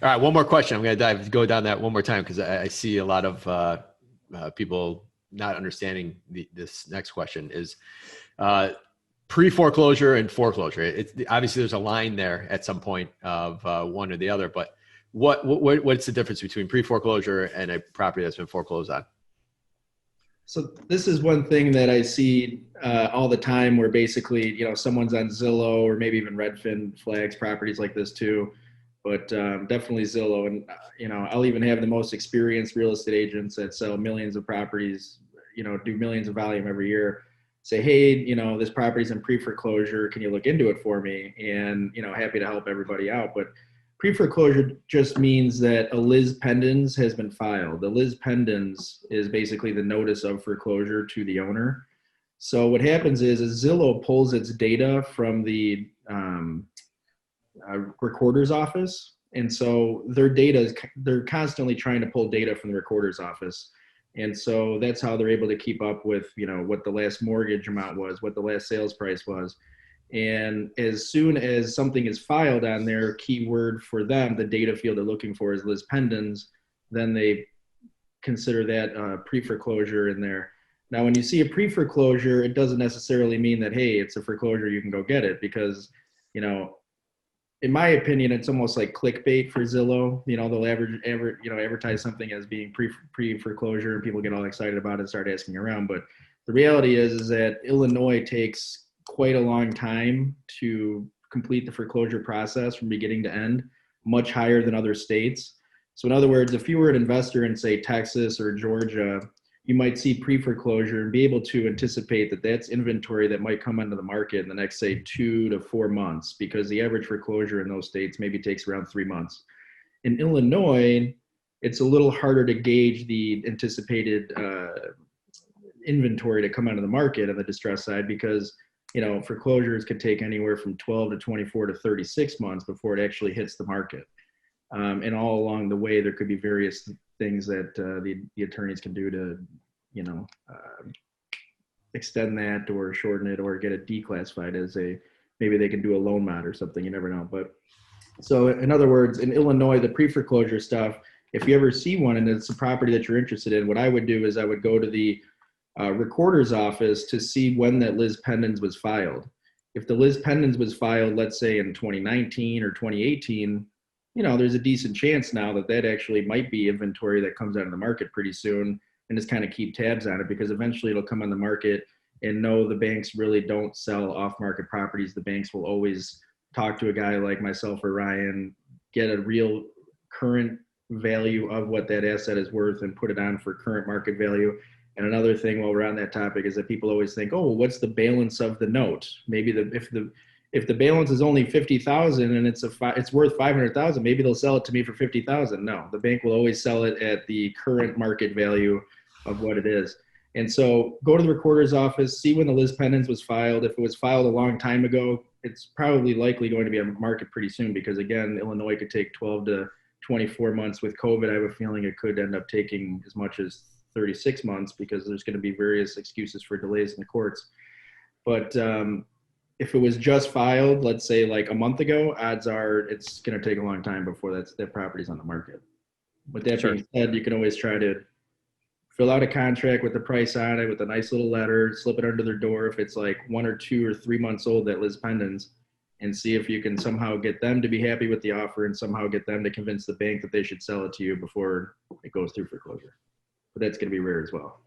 All right, one more question. I'm going to go down that one more time because I see a lot of people not understanding this next question is pre-foreclosure and foreclosure. It's obviously there's a line there at some point of one or the other, but what's the difference between pre-foreclosure and a property that's been foreclosed on? So this is one thing that I see all the time where basically, someone's on Zillow or maybe even Redfin flags properties like this too, but definitely Zillow. And, I'll even have the most experienced real estate agents that sell millions of properties, do millions of volume every year, say, hey, this property's in pre-foreclosure. Can you look into it for me? And, happy to help everybody out. But pre-foreclosure just means that a lis pendens has been filed. The lis pendens is basically the notice of foreclosure to the owner. So what happens is Zillow pulls its data from the recorder's office. And so they're constantly trying to pull data from the recorder's office. And so that's how they're able to keep up with, what the last mortgage amount was, what the last sales price was. And as soon as something is filed on their keyword for them, the data field they're looking for is lis pendens, then they consider that pre-foreclosure in there. Now, when you see a pre-foreclosure, it doesn't necessarily mean that, hey, it's a foreclosure, you can go get it, because, in my opinion, it's almost like clickbait for Zillow. They'll advertise something as being pre-foreclosure, and people get all excited about it and start asking around. But the reality is that Illinois takes quite a long time to complete the foreclosure process from beginning to end, much higher than other states. So in other words, if you were an investor in, say, Texas or Georgia, you might see pre-foreclosure and be able to anticipate that that's inventory that might come onto the market in the next, say, 2 to 4 months, because the average foreclosure in those states maybe takes around 3 months. In Illinois, it's a little harder to gauge the anticipated inventory to come onto the market on the distress side, because foreclosures could take anywhere from 12 to 24 to 36 months before it actually hits the market. And all along the way, there could be various things that the attorneys can do to, extend that or shorten it or get it declassified as maybe they can do a loan mod or something. You never know. But so in other words, in Illinois, the pre-foreclosure stuff, if you ever see one and it's a property that you're interested in, what I would do is I would go to the recorder's office to see when that lis pendens was filed. If the lis pendens was filed, let's say in 2019 or 2018, there's a decent chance now that actually might be inventory that comes out of the market pretty soon, and just kind of keep tabs on it, because eventually it'll come on the market. And no, the banks really don't sell off-market properties. The banks will always talk to a guy like myself or Ryan, get a real current value of what that asset is worth and put it on for current market value. And another thing while we're on that topic is that people always think, oh, what's the balance of the note? Maybe if the balance is only 50,000 and it's worth 500,000, maybe they'll sell it to me for 50,000. No, the bank will always sell it at the current market value of what it is. And so go to the recorder's office, see when the lis pendens was filed. If it was filed a long time ago, it's probably likely going to be on the market pretty soon, because again, Illinois could take 12 to 24 months. With COVID, I have a feeling it could end up taking as much as 36 months, because there's going to be various excuses for delays in the courts. But if it was just filed, let's say like a month ago, odds are it's going to take a long time before that property's on the market. With that being said, you can always try to fill out a contract with the price on it, with a nice little letter, slip it under their door if it's like 1 or 2 or 3 months old, that lis pendens, and see if you can somehow get them to be happy with the offer and somehow get them to convince the bank that they should sell it to you before it goes through foreclosure. But that's going to be rare as well.